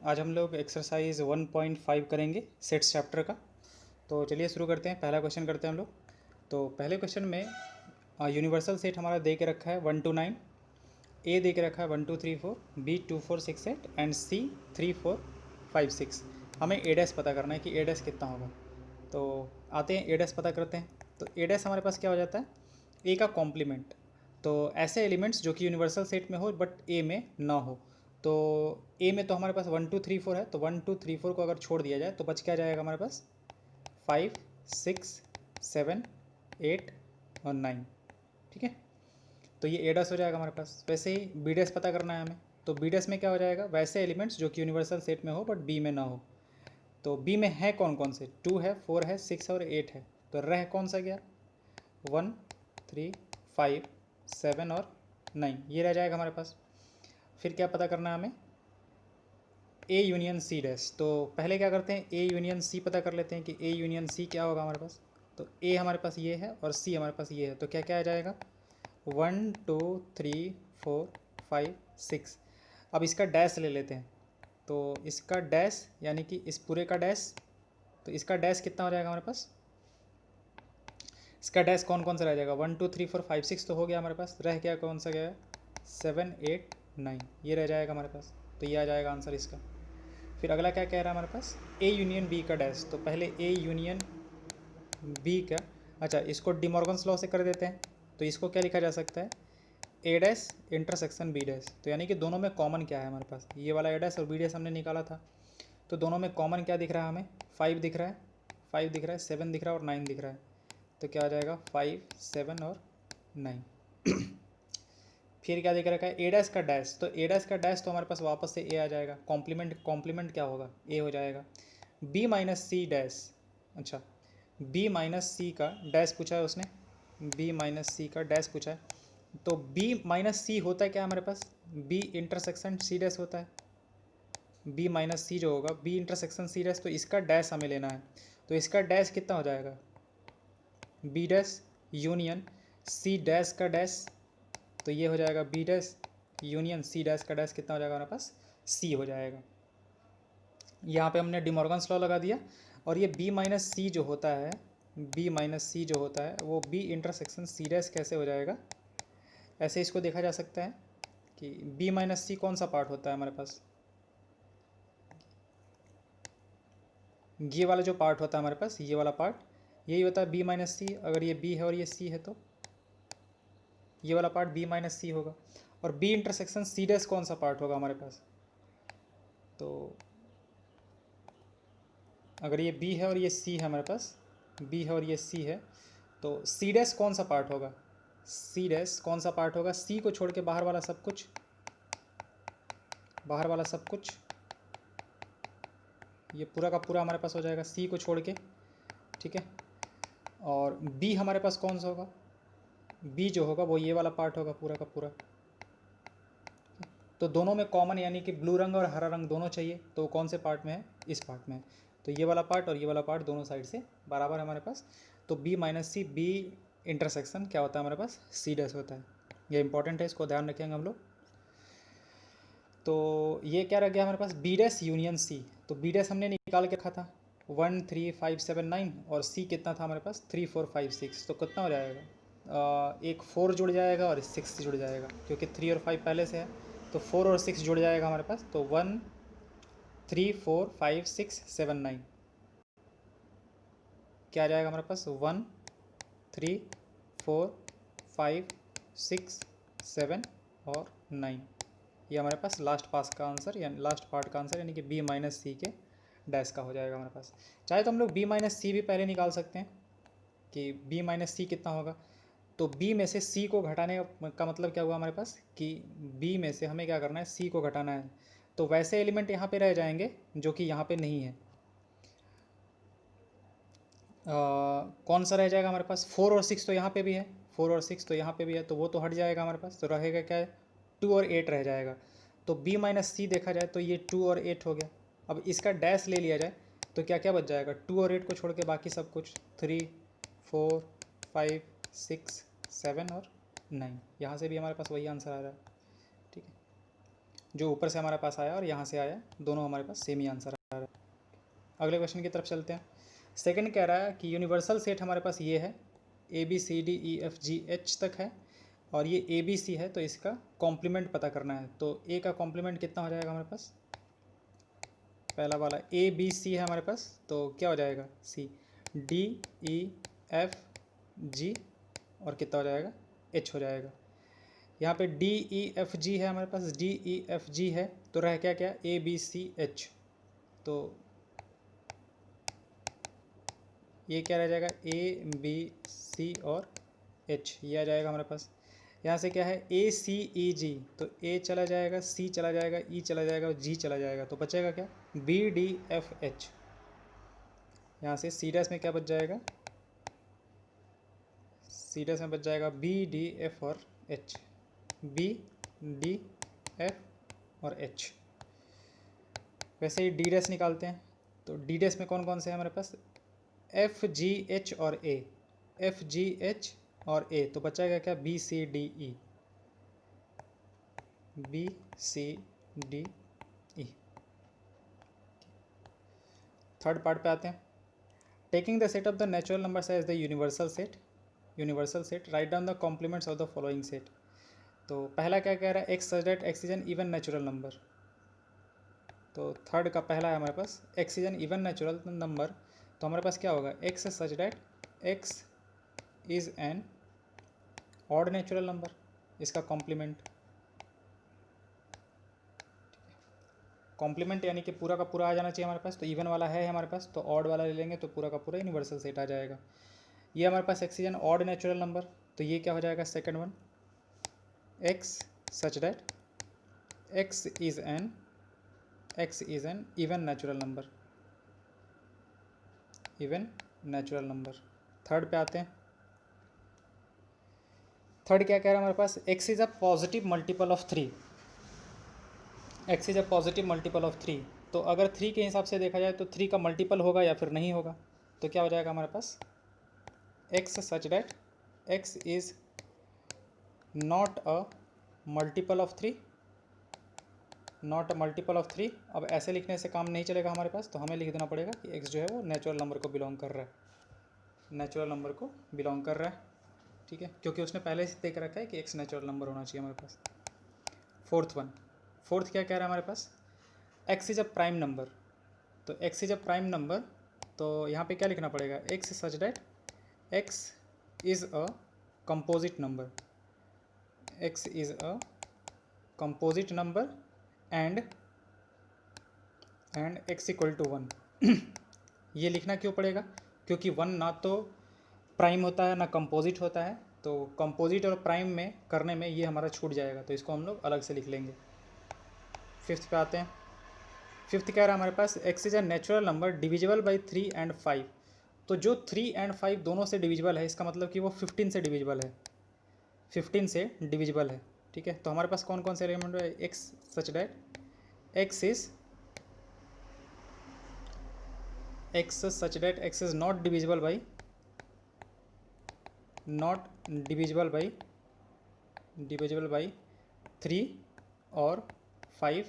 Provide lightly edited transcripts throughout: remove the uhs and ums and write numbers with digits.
आज हम लोग एक्सरसाइज 1.5 करेंगे सेट्स चैप्टर का। तो चलिए शुरू करते हैं। पहला क्वेश्चन करते हैं हम लोग। तो पहले क्वेश्चन में यूनिवर्सल सेट हमारा दे के रखा है 1 to 9, ए दे के रखा है 1 2 3 4, बी 2 4 6 8 एंड सी 3 4 5 6। हमें ए डैश पता करना है कि ए डैश कितना होगा। तो आते हैं ए डैश पता करते हैं। तो ए डैश हमारे पास क्या हो जाता है, ए का कॉम्प्लीमेंट। तो ऐसे एलिमेंट्स जो कि यूनिवर्सल सेट में हो बट ए में ना हो। तो ए में तो हमारे पास 1 2 3 4 है, तो 1 2 3 4 को अगर छोड़ दिया जाए तो बच क्या जाएगा हमारे पास 5 6 7 8 और 9। ठीक है, तो ये ए डैश हो जाएगा हमारे पास। वैसे ही बी डैश पता करना है हमें। तो बी डैश में क्या हो जाएगा, वैसे एलिमेंट्स जो कि यूनिवर्सल सेट में हो बट बी में ना हो। तो बी में है कौन कौन से, 2 है, 4 है, 6 और 8 है। तो रह कौन सा गया, 1 3 5 7 और 9, ये रह जाएगा हमारे पास। फिर क्या पता करना है हमें, ए यूनियन सी डैश। तो पहले क्या करते हैं, ए यूनियन सी पता कर लेते हैं कि ए यूनियन सी क्या होगा हमारे पास। तो ए हमारे पास ये है और सी हमारे पास ये है, तो क्या क्या आ जाएगा 1 2 3 4 5 6। अब इसका डैश ले लेते हैं। तो इसका डैश यानी कि इस पूरे का डैश, तो इसका डैश कितना हो जाएगा हमारे पास, इसका डैश कौन कौन सा रह जाएगा, 1 2 3 4 5 6 तो हो गया हमारे पास। रह गया कौन सा गया, 7 8 9, ये रह जाएगा हमारे पास। तो ये आ जाएगा आंसर इसका। फिर अगला क्या कह रहा है हमारे पास, ए यूनियन बी का डैश। तो पहले ए यूनियन बी का, अच्छा इसको डिमॉर्गन्स लॉ से कर देते हैं। तो इसको क्या लिखा जा सकता है, ए डैश इंटरसेक्शन बी डैश। तो यानी कि दोनों में कॉमन क्या है हमारे पास, ये वाला ए डैश और बी डैश हमने निकाला था। तो दोनों में कॉमन क्या दिख रहा है हमें, 5 दिख रहा है, 5 दिख रहा है, 7 दिख रहा है और 9 दिख रहा है। तो क्या आ जाएगा 5 7 और 9। फिर क्या दिख रखा है, ए डैश का डैश। तो ए डैश का डैश तो हमारे पास वापस से ए आ जाएगा। कॉम्प्लीमेंट क्या होगा, ए हो जाएगा। बी माइनस सी डैश, अच्छा बी माइनस सी का डैश पूछा है उसने, बी माइनस सी का डैश पूछा है। तो बी माइनस सी होता है क्या हमारे पास, बी इंटरसेक्शन सी डैश होता है। बी माइनस सी जो होगा बी इंटरसेक्शन सी डैश, तो इसका डैश हमें लेना है। तो इसका डैश कितना हो जाएगा, B dash union C dash का डैश। तो ये हो जाएगा B dash union C dash का डैश, कितना हो जाएगा हमारे पास, सी हो जाएगा। यहाँ पे हमने डिमॉर्गन्स लॉ लगा दिया। और ये बी माइनस सी जो होता है, बी माइनस सी जो होता है वो बी इंटरसेक्शन सी डैश कैसे हो जाएगा, ऐसे इसको देखा जा सकता है कि बी माइनस सी कौन सा पार्ट होता है हमारे पास, ये वाला जो पार्ट होता है हमारे पास, ये वाला पार्ट यही होता है बी माइनस सी। अगर ये बी है और ये सी है तो ये वाला पार्ट बी माइनस सी होगा। और बी इंटरसेक्शन सी डैश कौन सा पार्ट होगा हमारे पास, तो अगर ये बी है और ये सी है हमारे पास, बी है और ये सी है, तो सी डैश कौन सा पार्ट होगा, सी डैश कौन सा पार्ट होगा, सी को छोड़ के बाहर वाला सब कुछ, बाहर वाला सब कुछ ये पूरा का पूरा हमारे पास हो जाएगा सी को छोड़ के। ठीक है, और बी हमारे पास कौन सा होगा, बी जो होगा वो ये वाला पार्ट होगा पूरा का पूरा। तो दोनों में कॉमन यानी कि ब्लू रंग और हरा रंग दोनों चाहिए, तो कौन से पार्ट में है, इस पार्ट में है। तो ये वाला पार्ट और ये वाला पार्ट दोनों साइड से बराबर है हमारे पास। तो B minus C B intersection क्या होता है हमारे पास, सी डैश होता है। ये इंपॉर्टेंट है, इसको ध्यान रखेंगे हम लोग। तो ये क्या रह गया हमारे पास, बी डैश यूनियन सी। तो बी डैश हमने निकाल के रखा था 1 3 5 7 9, और सी कितना था हमारे पास 3 4 5 6। तो कितना हो जाएगा, एक 4 जुड़ जाएगा और 6 जुड़ जाएगा, क्योंकि 3 और 5 पहले से है। तो 4 और 6 जुड़ जाएगा हमारे पास। तो 1 3 4 5 6 7 9 क्या आ जाएगा हमारे पास, 1 3 4 5 6 7 और 9। ये हमारे पास लास्ट पास का आंसर या लास्ट पार्ट का आंसर यानी कि बी माइनस सी के डैश का हो जाएगा हमारे पास। चाहे तो हम लोग बी माइनस सी भी पहले निकाल सकते हैं कि बी माइनस सी कितना होगा। तो बी में से सी को घटाने का मतलब क्या हुआ हमारे पास, कि बी में से हमें क्या करना है, सी को घटाना है। तो वैसे एलिमेंट यहाँ पे रह जाएंगे जो कि यहाँ पे नहीं है। कौन सा रह जाएगा हमारे पास, 4 और 6 तो यहाँ पे भी है, 4 और 6 तो यहाँ पे भी है, तो वो तो हट जाएगा हमारे पास। तो रहेगा क्या है, 2 और 8 रह जाएगा। तो बी माइनस सी देखा जाए तो ये 2 और 8 हो गया। अब इसका डैश ले लिया जाए तो क्या क्या बच जाएगा, 2 और 8 को छोड़ के बाकी सब कुछ 3 4 5 6 7 और 9। यहाँ से भी हमारे पास वही आंसर आ रहा है। ठीक है, जो ऊपर से हमारे पास आया और यहाँ से आया, दोनों हमारे पास सेम ही आंसर आ रहा है। अगले क्वेश्चन की तरफ चलते हैं। सेकंड कह रहा है कि यूनिवर्सल सेट हमारे पास ये है, ABCDEFGH तक है और ये ABC है, तो इसका कॉम्प्लीमेंट पता करना है। तो A का कॉम्प्लीमेंट कितना हो जाएगा हमारे पास, पहला वाला ABC है हमारे पास, तो क्या हो जाएगा C, DEFG और कितना हो जाएगा H हो जाएगा। यहाँ पे DEFG है हमारे पास, DEFG है तो रह क्या क्या ABCH, तो ये क्या रह जाएगा ABC और H, ये आ जाएगा हमारे पास। यहाँ से क्या है ACEG, तो A चला जाएगा, C चला जाएगा, E चला जाएगा और G चला जाएगा, तो बचेगा क्या BDFH। यहाँ से C डैश में क्या बच जाएगा, C डैश में बच जाएगा BDF और H, BDF और H। वैसे ही D डैश निकालते हैं, तो D डैश में कौन कौन से हैं हमारे पास, FGH और A, FGH और A, तो बचाएगा क्या BCDE, BCDE। थर्ड पार्ट पे आते हैं। Taking the set of the natural numbers as the universal set, write down the complements of the following set. तो पहला क्या कह रहा है, X such that X is an even natural number. तो थर्ड का पहला है हमारे पास X is an even natural number, तो हमारे पास क्या होगा X such that X is an odd natural number, इसका कॉम्प्लीमेंट यानी कि पूरा का पूरा आ जाना चाहिए हमारे पास। तो इवन वाला है हमारे पास, तो ऑड वाला ले लेंगे तो पूरा का पूरा यूनिवर्सल सेट आ जाएगा। ये हमारे पास X is an odd natural number, तो ये क्या हो जाएगा second one, X such that X is an even natural number. Third पे आते हैं। थर्ड क्या कह रहा है हमारे पास, X is a positive multiple of 3, X is a positive multiple of 3। तो अगर 3 के हिसाब से देखा जाए तो 3 का मल्टीपल होगा या फिर नहीं होगा, तो क्या हो जाएगा हमारे पास X such that X is not a multiple of 3, not a multiple of 3। अब ऐसे लिखने से काम नहीं चलेगा हमारे पास, तो हमें लिख देना पड़ेगा कि एक्स जो है वो नेचुरल नंबर को बिलोंग कर रहा है, ठीक है, क्योंकि उसने पहले से देख रखा है कि एक्स नेचुरल नंबर होना चाहिए हमारे पास। फोर्थ क्या कह रहा है हमारे पास, X is a prime number. तो X is a prime number, तो यहाँ पे क्या लिखना पड़ेगा, X such that X is a composite number, X is a composite number and X equal to 1। ये लिखना क्यों पड़ेगा, क्योंकि 1 ना तो प्राइम होता है ना कंपोजिट होता है, तो कंपोजिट और प्राइम में करने में ये हमारा छूट जाएगा, तो इसको हम लोग अलग से लिख लेंगे। फिफ्थ पे आते हैं। फिफ्थ कह रहा है हमारे पास X is a natural number divisible by 3 and 5। तो जो 3 and 5 दोनों से डिविजिबल है, इसका मतलब कि वो 15 से डिविजिबल है, 15 से डिविजिबल है, ठीक है। तो हमारे पास कौन कौन से एलिमेंट है, X such that X is not divisible by 3 और 5,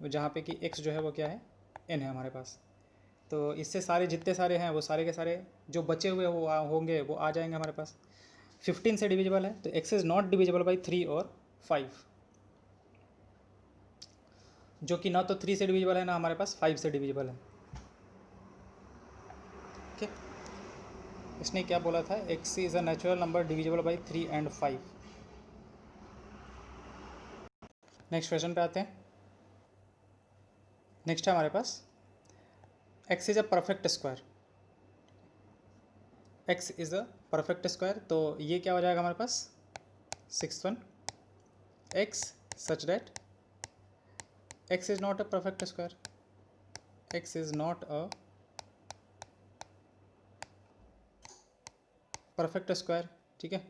जहाँ पे कि x जो है वो क्या है n है हमारे पास। तो इससे सारे जितने सारे हैं वो सारे के सारे जो बचे हुए वो होंगे वो आ जाएंगे हमारे पास। 15 से डिविजिबल है तो x is not divisible by 3 और 5, जो कि ना तो 3 से डिविजिबल है ना हमारे पास 5 से डिविजिबल है। ठीक है, इसने क्या बोला था, x is a natural number divisible by 3 and 5। Next question पे आते हैं। नेक्स्ट है हमारे पास x is a perfect square, x is a perfect square, तो ये क्या हो जाएगा हमारे पास, six one, x such that x is not a perfect square, x is not a perfect square, ठीक है,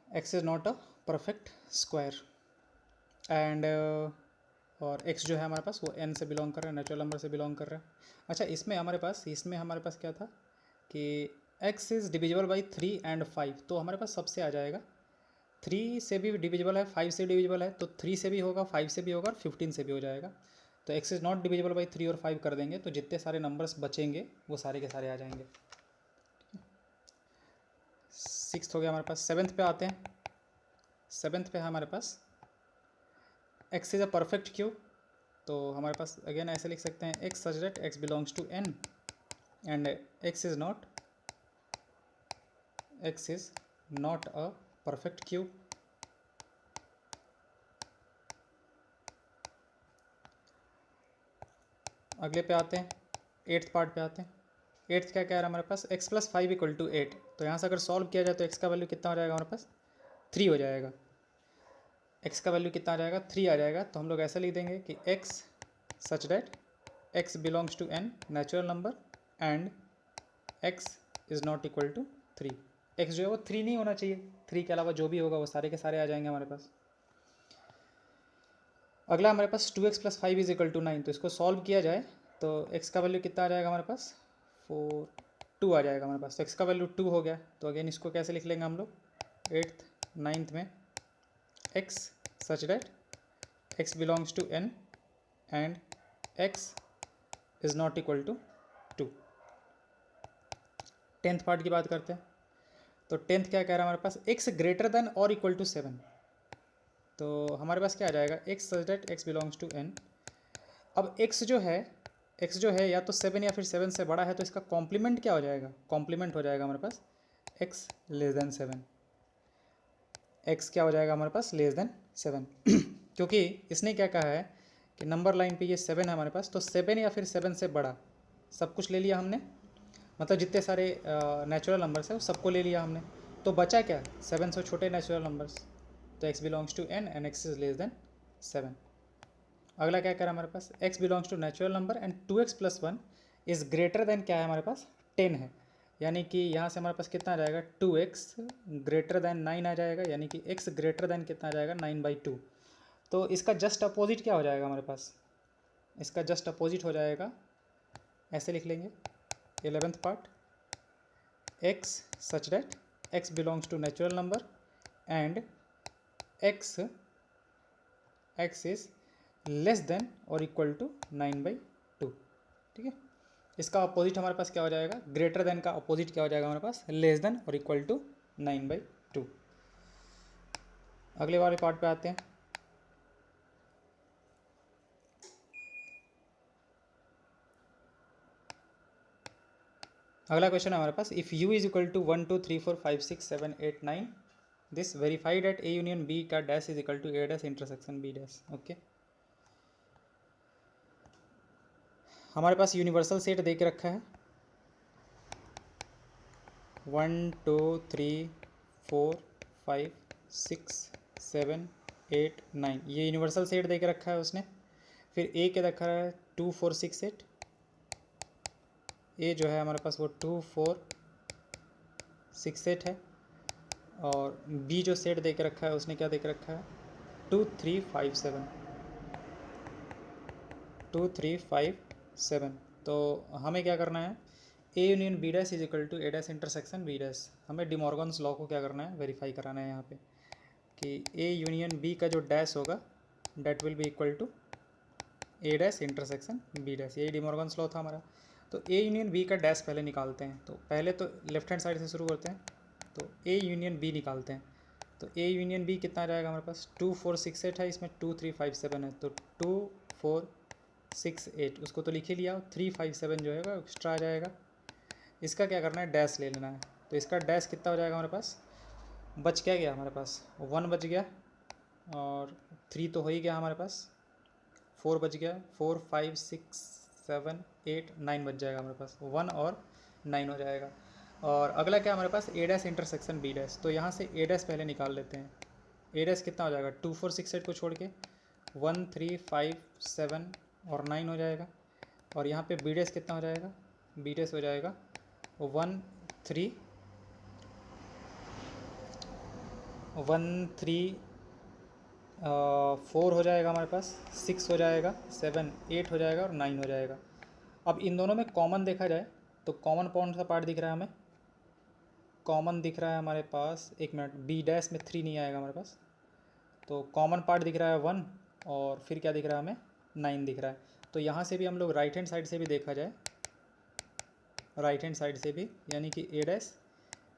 x is not a perfect square and और x जो है हमारे पास वो n से बिलोंग कर रहा है, नेचुरल नंबर से बिलोंग कर रहा है। अच्छा, इसमें हमारे पास क्या था कि x is divisible by 3 and 5, तो हमारे पास सबसे आ जाएगा 3 से भी डिविजिबल है, 5 से डिविजिबल है, तो 3 से भी होगा, 5 से भी होगा और 15 से भी हो जाएगा। तो x is not divisible by 3 और 5 कर देंगे तो जितने सारे नंबर्स बचेंगे वो सारे के सारे आ जाएंगे। 6th हो गया हमारे पास। 7th पे आते हैं। 7th पे है हमारे पास x is a perfect cube. तो हमारे पास अगेन ऐसे लिख सकते हैं x such that x belongs to n and x is not a perfect cube. अगले पे आते हैं, 8th पार्ट पे आते हैं। 8th क्या कह रहा है हमारे पास, x + 5 = 8। तो यहाँ से अगर सॉल्व किया जाए तो x का वैल्यू कितना हो जाएगा हमारे पास, 3 हो जाएगा। x का वैल्यू कितना आ जाएगा, 3 आ जाएगा। तो हम लोग ऐसा लिख देंगे कि x such that x belongs to n natural number and x is not equal to 3। x जो है वो 3 नहीं होना चाहिए, 3 के अलावा जो भी होगा वो सारे के सारे आ जाएंगे हमारे पास। अगला हमारे पास 2x + 5 = 9। तो इसको सॉल्व किया जाए तो x का वैल्यू कितना आ जाएगा हमारे पास, 2 आ जाएगा हमारे पास। तो x का वैल्यू 2 हो गया। तो अगेन इसको कैसे लिख लेंगे हम लोग, 8th 9th में x such that x belongs to n and x is not equal to 2। 10th part की बात करते हैं। तो 10th क्या कह रहा है हमारे पास, x ग्रेटर देन और इक्वल टू 7। तो हमारे पास क्या आ जाएगा, x such that x belongs to n। अब x जो है या तो 7 या फिर 7 से बड़ा है, तो इसका कॉम्प्लीमेंट क्या हो जाएगा, कॉम्प्लीमेंट हो जाएगा हमारे पास x लेस देन 7। x क्या हो जाएगा हमारे पास, लेस देन 7 क्योंकि इसने क्या कहा है कि नंबर लाइन पे ये 7 है हमारे पास, तो 7 या फिर 7 से बड़ा सब कुछ ले लिया हमने, मतलब जितने सारे नेचुरल नंबर्स है वो सबको ले लिया हमने। तो बचा क्या, 7 से छोटे नेचुरल नंबर्स। तो x belongs to n and x is less than 7। अगला क्या करा हमारे पास, x belongs to natural number and 2x + 1 is greater than क्या है हमारे पास, 10 है। यानी कि यहाँ से हमारे पास कितना आ जाएगा, 2x ग्रेटर देन 9 आ जाएगा, यानी कि x ग्रेटर देन कितना आ जाएगा, 9/2। तो इसका जस्ट अपोजिट क्या हो जाएगा हमारे पास, इसका जस्ट अपोजिट हो जाएगा, ऐसे लिख लेंगे 11th part, x such that x belongs to natural number and x is less than और इक्वल टू 9/2। ठीक है, इसका अपोजिट हमारे पास क्या हो जाएगा, ग्रेटर देन का अपोजिट क्या हो जाएगा हमारे पास, लेस देन और इक्वल टू 9/2। अगले वाले पार्ट पे आते हैं। अगला क्वेश्चन है हमारे पास, if u is equal to 1 2 3 4 5 6 7 8 9 this verified at a union b का dash is equal to a dash intersection b dash. Okay, हमारे पास यूनिवर्सल सेट दे के रखा है 1 2 3 4 5 6 7 8 9, ये यूनिवर्सल सेट दे के रखा है उसने। फिर ए के रखा है 2 4 6 8, ए जो है हमारे पास वो 2 4 6 8 है। और बी जो सेट दे के रखा है उसने क्या दे के रखा है, 2 3 5 7, 2 3 5 7। तो हमें क्या करना है, A union B dash is equal to A dash intersection B dash. हमें डिमॉर्गन्स लॉ को क्या करना है, वेरीफाई कराना है यहाँ पे कि ए यूनियन बी का जो डैश होगा that will be equal to A dash intersection B dash. यही डिमॉर्गन्स लॉ था हमारा। तो ए यूनियन बी का डैश पहले निकालते हैं। तो पहले तो लेफ्ट हैंड साइड से शुरू करते हैं, तो ए यूनियन बी निकालते हैं। तो ए यूनियन बी कितना आ जाएगा हमारे पास, 2 4 6 8 है, इसमें 2 3 5 7 है, तो 2 4 6 8 उसको तो लिख ही लिया, 3 5 7 जो है वो एक्स्ट्रा आ जाएगा। इसका क्या करना है, डैश ले लेना है। तो इसका डैश कितना हो जाएगा हमारे पास, बच क्या गया हमारे पास, 1 बच गया, और 3 तो हो ही गया हमारे पास, 4 बच गया, 4 5 6 7 8 9 बच जाएगा हमारे पास, 1 और 9 हो जाएगा। और अगला क्या हमारे पास, A dash intersection B dash. तो यहाँ से ए डैश पहले निकाल लेते हैं। ए डैश कितना हो जाएगा, 2 4 6 8 को छोड़ के 1 3 5 7 और 9 हो जाएगा। और यहाँ पे बी डैश कितना हो जाएगा, बी डैश हो जाएगा 1 3 4 हो जाएगा हमारे पास, 6 हो जाएगा, 7 8 हो जाएगा और 9 हो जाएगा। अब इन दोनों में कॉमन देखा जाए तो कॉमन कौन सा पार्ट दिख रहा है हमें, कॉमन दिख रहा है हमारे पास, एक मिनट, बी डैश में 3 नहीं आएगा हमारे पास, तो कॉमन पार्ट दिख रहा है 1 और फिर क्या दिख रहा है हमें 9 दिख रहा है। तो यहाँ से भी हम लोग राइट हैंड साइड से भी देखा जाए, राइट हैंड साइड से भी, यानी कि ए डैश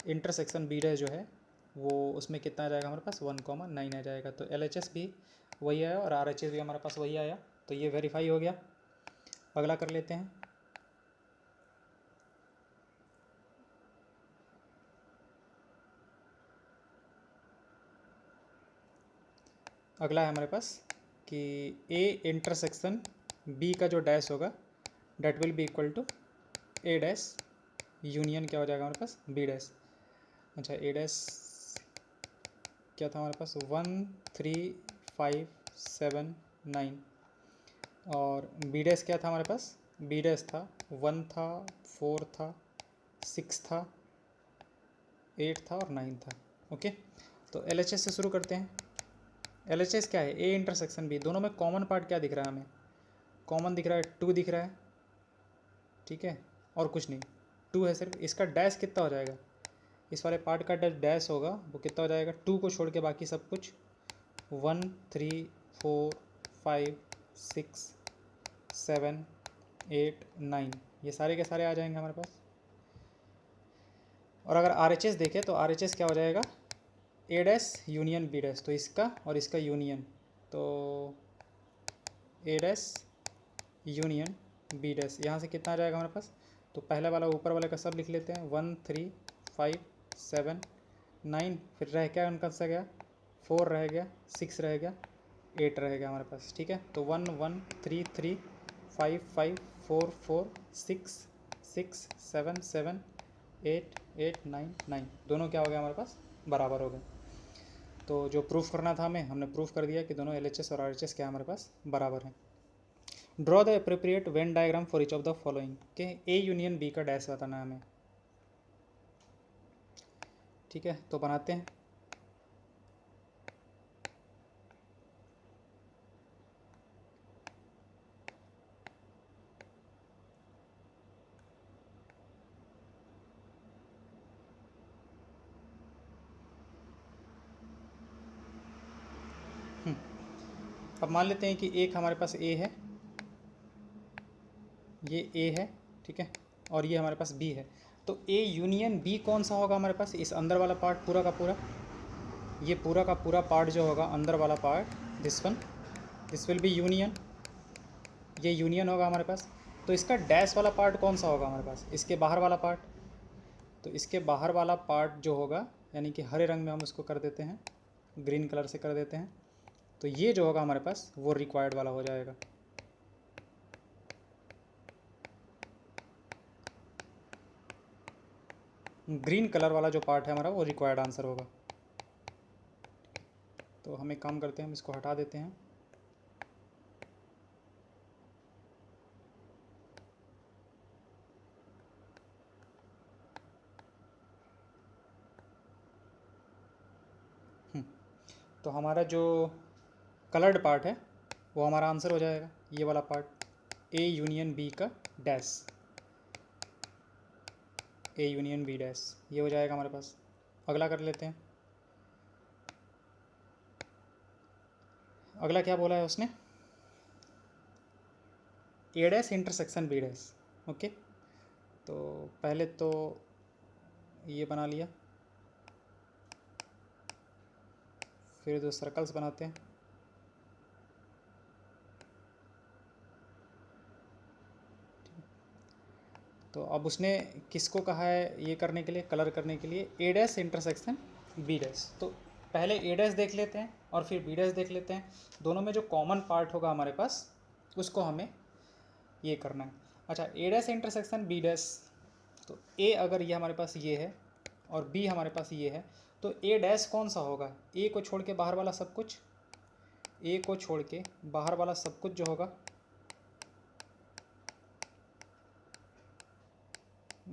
इंटरसेक्शन बी डैश जो है वो उसमें कितना आ जाएगा हमारे पास 1,9 आ जाएगा। तो LHS भी वही आया और RHS भी हमारे पास वही आया, तो ये वेरीफाई हो गया। अगला कर लेते हैं। अगला है हमारे पास कि ए इंटरसेक्शन बी का जो डैश होगा that will be equal to A dash union क्या हो जाएगा हमारे पास बी डैश। अच्छा, ए डैश क्या था हमारे पास 1 3 5 7 9 और बी डैश क्या था हमारे पास, बी डैश था 1 था 4 था 6 था 8 था और 9 था। ओके, तो LHS से शुरू करते हैं। LHS क्या है, ए इंटरसेक्शन बी, दोनों में कॉमन पार्ट क्या दिख रहा है हमें, कॉमन दिख रहा है 2 दिख रहा है, ठीक है, और कुछ नहीं, 2 है सिर्फ। इसका डैश कितना हो जाएगा, इस वाले पार्ट का डैश होगा वो कितना हो जाएगा, 2 को छोड़ के बाकी सब कुछ 1 3 4 5 6 7 8 9 ये सारे के सारे आ जाएंगे हमारे पास। और अगर RHS देखें तो RHS क्या हो जाएगा, ए डैश यूनियन बी डैश, तो इसका और इसका यूनियन, तो ए डैश यूनियन बी डैश, यहाँ से कितना आ जाएगा हमारे पास, तो पहला वाला ऊपर वाले का सब लिख लेते हैं 1 3 5 7 9, फिर रह क्या उनका सा गया 4 रह गया 6 रह गया 8 रह गया हमारे पास, ठीक है। तो 1 1 3 3 5 5 4 4 6 6 7 7 8 8 9 9, दोनों क्या हो गया हमारे पास बराबर हो गए। तो जो प्रूफ करना था हमें, हमने प्रूफ कर दिया कि दोनों LHS और RHS क्या हमारे पास बराबर हैं। Draw the appropriate Venn diagram for each of the following, के ए यूनियन बी का डैश बताना है हमें, ठीक है, तो बनाते हैं। अब मान लेते हैं कि एक हमारे पास ए है, ये ए है, ठीक है, और ये हमारे पास बी है। तो ए यूनियन बी कौन सा होगा हमारे पास, इस अंदर वाला पार्ट पूरा का पूरा, ये पूरा का पूरा पार्ट जो होगा अंदर वाला part, this one, this will B union, ये यूनियन होगा हमारे पास। तो इसका डैश वाला पार्ट कौन सा होगा हमारे पास, इसके बाहर वाला पार्ट, तो इसके बाहर वाला पार्ट जो होगा, यानी कि हरे रंग में हम उसको कर देते हैं, ग्रीन कलर से कर देते हैं, तो ये जो होगा हमारे पास वो रिक्वायर्ड वाला हो जाएगा। ग्रीन कलर वाला जो पार्ट है हमारा वो रिक्वायर्ड आंसर होगा। तो हम एक काम करते हैं, हम इसको हटा देते हैं। तो हमारा जो कलर्ड पार्ट है वो हमारा आंसर हो जाएगा, ये वाला पार्ट, ए यूनियन बी का dash, A union B dash, ये हो जाएगा हमारे पास। अगला कर लेते हैं। अगला क्या बोला है उसने, A dash intersection B dash. Okay, तो पहले तो ये बना लिया, फिर दो सर्कल्स बनाते हैं। तो अब उसने किसको कहा है ये करने के लिए, कलर करने के लिए, ए डैश इंटरसेक्शन बी डैश। तो पहले ए डैश देख लेते हैं और फिर बी डैश देख लेते हैं, दोनों में जो कॉमन पार्ट होगा हमारे पास उसको हमें ये करना है। अच्छा, ए डैश इंटरसेक्शन बी डैश, तो ए अगर ये हमारे पास ये है और बी हमारे पास ये है, तो ए डैश कौन सा होगा, ए को छोड़ के बाहर वाला सब कुछ, ए को छोड़ के बाहर वाला सब कुछ जो होगा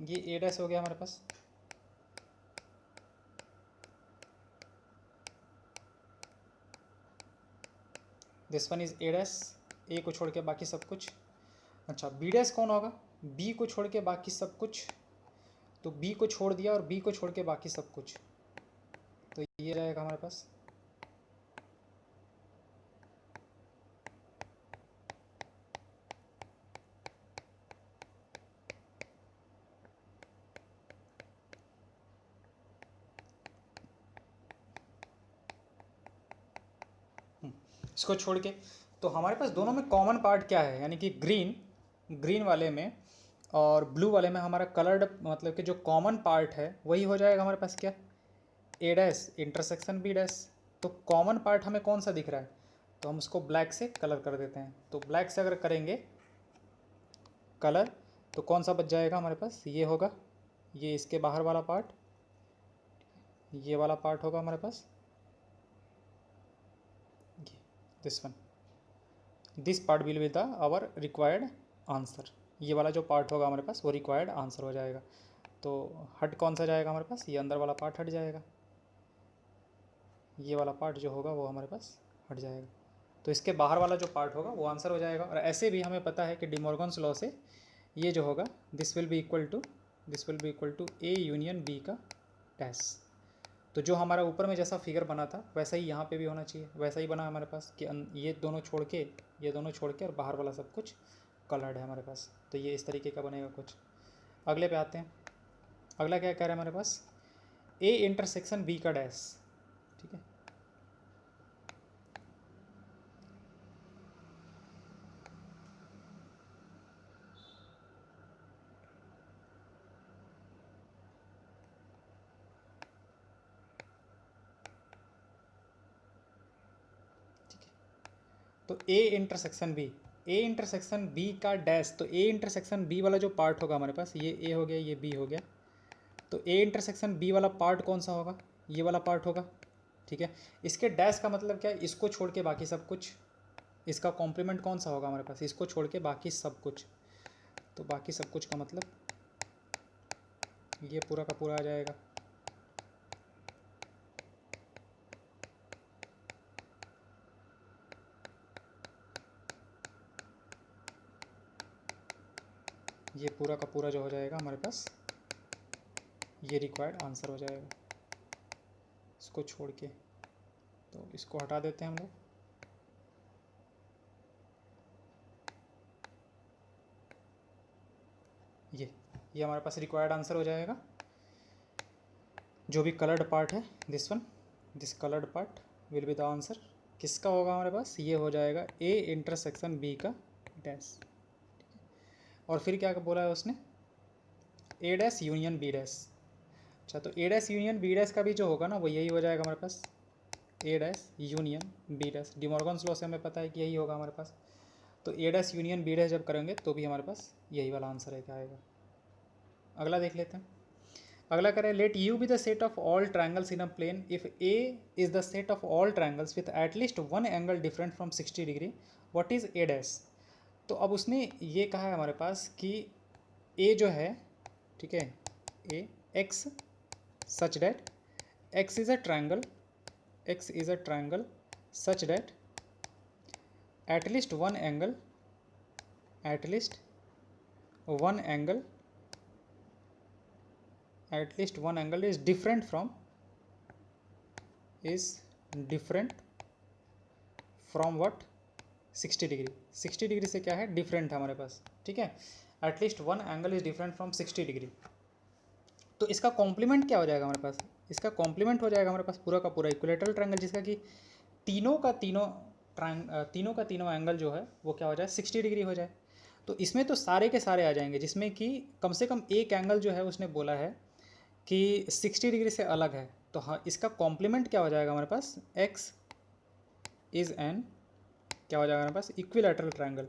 ये ए डैश हो गया हमारे पास। This one is A dash, A को छोड़ के बाकी सब कुछ। अच्छा, बी डैश कौन होगा, बी को छोड़ के बाकी सब कुछ, तो बी को छोड़ दिया और बी को छोड़ के बाकी सब कुछ, तो ये रहेगा हमारे पास। इसको छोड़ के तो हमारे पास दोनों में कॉमन पार्ट क्या है, यानी कि ग्रीन वाले में और ब्लू वाले में हमारा कलर्ड मतलब कि जो कॉमन पार्ट है वही हो जाएगा हमारे पास क्या, ए डैश इंटरसेक्शन बी डैश। तो कॉमन पार्ट हमें कौन सा दिख रहा है, तो हम उसको ब्लैक से कलर कर देते हैं। तो ब्लैक से अगर करेंगे कलर तो कौन सा बच जाएगा हमारे पास, ये होगा, ये इसके बाहर वाला पार्ट, ये वाला पार्ट होगा हमारे पास, this one, this part will be the our required answer. ये वाला जो पार्ट होगा हमारे पास वो रिक्वायर्ड आंसर हो जाएगा। तो हट कौन सा जाएगा हमारे पास, ये अंदर वाला पार्ट हट जाएगा, ये वाला पार्ट जो होगा वो हमारे पास हट जाएगा। तो इसके बाहर वाला जो पार्ट होगा वो आंसर हो जाएगा। और ऐसे भी हमें पता है कि डिमॉर्गन्स लॉ से ये जो होगा this will be equal to A union B का डैश। तो जो हमारा ऊपर में जैसा फिगर बना था वैसा ही यहाँ पे भी होना चाहिए, वैसा ही बना हमारे पास कि ये दोनों छोड़ के और बाहर वाला सब कुछ कलर्ड है हमारे पास। तो ये इस तरीके का बनेगा कुछ। अगले पे आते हैं। अगला क्या कह रहा है हमारे पास, ए इंटरसेक्शन बी का डैश। ठीक है, तो ए इंटरसेक्शन बी का डैश। तो ए इंटरसेक्शन बी वाला जो पार्ट होगा हमारे पास, ये ए हो गया, ये बी हो गया। तो ए इंटरसेक्शन बी वाला पार्ट कौन सा होगा, ये वाला पार्ट होगा। ठीक है, इसके डैश का मतलब क्या है, इसको छोड़ के बाकी सब कुछ। इसका कॉम्प्लीमेंट कौन सा होगा हमारे पास, इसको छोड़ के बाकी सब कुछ। तो बाकी सब कुछ का मतलब ये पूरा का पूरा आ जाएगा। ये पूरा का पूरा जो हो जाएगा हमारे पास ये रिक्वायर्ड आंसर हो जाएगा, इसको छोड़ के। तो इसको हटा देते हैं हम लोग। ये हमारे पास रिक्वायर्ड आंसर हो जाएगा। जो भी कलर्ड पार्ट है this coloured part will be the answer. किसका होगा हमारे पास, ये हो जाएगा ए इंटरसेक्शन बी का डैश। और फिर क्या बोला है उसने, A dash union B dash. अच्छा, तो ए डैश यूनियन बी डैश का भी जो होगा ना वो यही हो जाएगा हमारे पास, A dash union B dash. De Morgan's law से हमें पता है कि यही होगा हमारे पास। तो ए डैश यूनियन बी डैश जब करेंगे तो भी हमारे पास यही वाला आंसर है क्या आएगा। अगला देख लेते हैं। अगला करें, let U be the set of all triangles in a plane if A is the set of all triangles with at least one angle different from 60 degree, what is A dash. तो अब उसने ये कहा है हमारे पास कि ए जो है, ठीक है, A X such that X is a triangle such that at least one angle is different from what 60 degree. 60 degree से क्या है, डिफरेंट है हमारे पास। ठीक है, at least one angle is different from 60 degree. तो इसका कॉम्प्लीमेंट क्या हो जाएगा हमारे पास, इसका कॉम्प्लीमेंट हो जाएगा हमारे पास पूरा का पूरा इक्विलेटरल ट्रायंगल, जिसका कि तीनों का तीनों एंगल जो है वो क्या हो जाए, 60 डिग्री हो जाए। तो इसमें तो सारे के सारे आ जाएंगे, जिसमें कि कम से कम एक एंगल जो है उसने बोला है कि 60 डिग्री से अलग है। तो हाँ, इसका कॉम्प्लीमेंट क्या हो जाएगा हमारे पास, एक्स इज़ एन क्या हो जाएगा हमारे पास, इक्विलैटरल ट्रायंगल।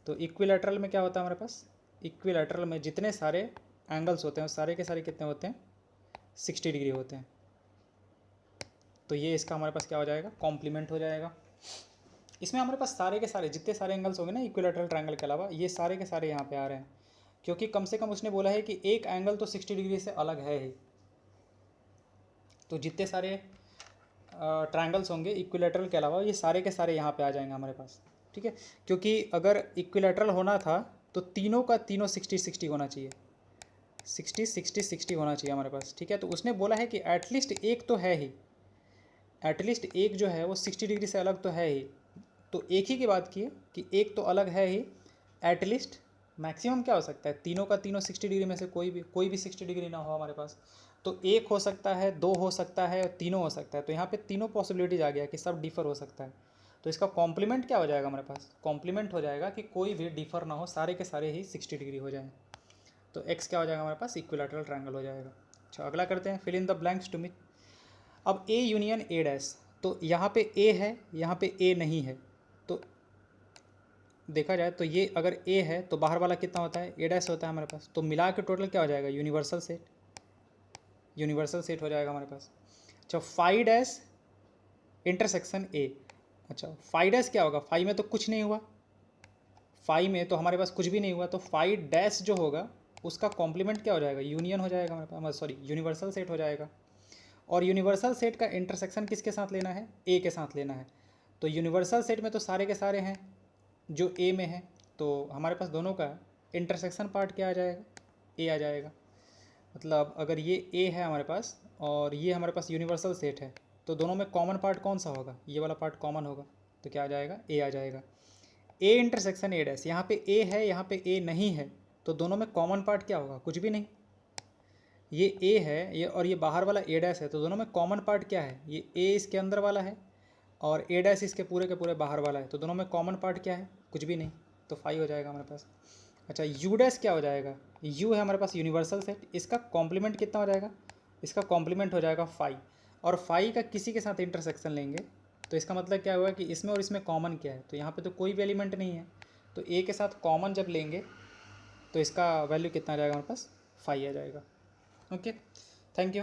तो इक्विलैटरल में क्या होता है हमारे पास, इक्विलैटरल में जितने सारे एंगल्स होते हैं सारे के सारे कितने होते हैं, 60 डिग्री होते हैं। तो ये इसका हमारे पास क्या हो जाएगा, कॉम्प्लीमेंट हो जाएगा। इसमें हमारे पास सारे के सारे जितने सारे एंगल्स होंगे ना इक्विलैटरल ट्रायंगल के अलावा, ये सारे के सारे यहाँ पे आ रहे हैं, क्योंकि कम से कम उसने बोला है कि एक एंगल तो 60 डिग्री से अलग है ही। तो जितने सारे ट्रायंगल्स होंगे इक्विलैटरल के अलावा ये सारे के सारे यहाँ पे आ जाएंगे हमारे पास। ठीक है, क्योंकि अगर इक्विलैटरल होना था तो तीनों का तीनों 60-60 होना चाहिए। 60 60 60 होना चाहिए हमारे पास, ठीक है। तो उसने बोला है कि एटलीस्ट एक तो है ही, एटलीस्ट एक जो है वो 60 डिग्री से अलग तो है ही। तो एक ही की बात की है कि एक तो अलग है ही एटलीस्ट। मैक्सिमम क्या हो सकता है, तीनों का तीनों 60 डिग्री में से कोई भी 60 डिग्री ना हो हमारे पास। तो एक हो सकता है, दो हो सकता है, और तीनों हो सकता है। तो यहाँ पे तीनों पॉसिबिलिटीज आ गया कि सब डिफर हो सकता है। तो इसका कॉम्प्लीमेंट क्या हो जाएगा हमारे पास, कॉम्प्लीमेंट हो जाएगा कि कोई भी डिफर ना हो, सारे के सारे ही 60 डिग्री हो जाए। तो एक्स क्या हो जाएगा हमारे पास, इक्विलैटरल ट्रायंगल हो जाएगा। अच्छा अगला करते हैं, fill in the blanks to me. अब ए यूनियन ए डैश, तो यहाँ पे ए है, यहाँ पे ए नहीं है। तो देखा जाए तो ये अगर ए है तो बाहर वाला कितना होता है, ए डैश होता है हमारे पास। तो मिला के टोटल क्या हो जाएगा, यूनिवर्सल सेट, यूनिवर्सल सेट हो जाएगा हमारे पास। अच्छा फाई डैश इंटरसेक्शन ए, अच्छा फाई डैश क्या होगा, फाई में तो कुछ नहीं हुआ, फाई में तो हमारे पास कुछ भी नहीं हुआ। तो फाई डैश जो होगा उसका कॉम्प्लीमेंट क्या हो जाएगा, यूनियन हो जाएगा हमारे पास, सॉरी यूनिवर्सल सेट हो जाएगा। और यूनिवर्सल सेट का इंटरसेक्शन किसके साथ लेना है, ए के साथ लेना है। तो यूनिवर्सल सेट में तो सारे के सारे हैं जो ए में है, तो हमारे पास दोनों का इंटरसेक्शन पार्ट क्या आ जाएगा, ए आ जाएगा। मतलब अगर ये ए है हमारे पास और ये हमारे पास यूनिवर्सल सेट है, तो दोनों में कॉमन पार्ट कौन सा होगा, ये वाला पार्ट कॉमन होगा। तो क्या आ जाएगा, ए आ जाएगा। ए इंटरसेक्शन ए डैश, यहाँ पे ए है, यहाँ पे ए नहीं है, तो दोनों में कॉमन पार्ट क्या होगा, कुछ भी नहीं। ये ए है ये, और ये बाहर वाला ए डैश है, तो दोनों में कॉमन पार्ट क्या है, ये ए इसके अंदर वाला है और ए डैश इसके पूरे के पूरे बाहर वाला है। तो दोनों में कॉमन पार्ट क्या है, कुछ भी नहीं। तो फाई हो जाएगा हमारे पास। अच्छा यू डैश क्या हो जाएगा, यू है हमारे पास यूनिवर्सल सेट, इसका कॉम्प्लीमेंट कितना हो जाएगा, इसका कॉम्प्लीमेंट हो जाएगा फाई। और फाई का किसी के साथ इंटरसेक्शन लेंगे तो इसका मतलब क्या हुआ कि इसमें और इसमें कॉमन क्या है, तो यहाँ पे तो कोई भी एलिमेंट नहीं है। तो ए के साथ कॉमन जब लेंगे तो इसका वैल्यू कितना आ जाएगा हमारे पास, फाई आ जाएगा। Okay, thank you.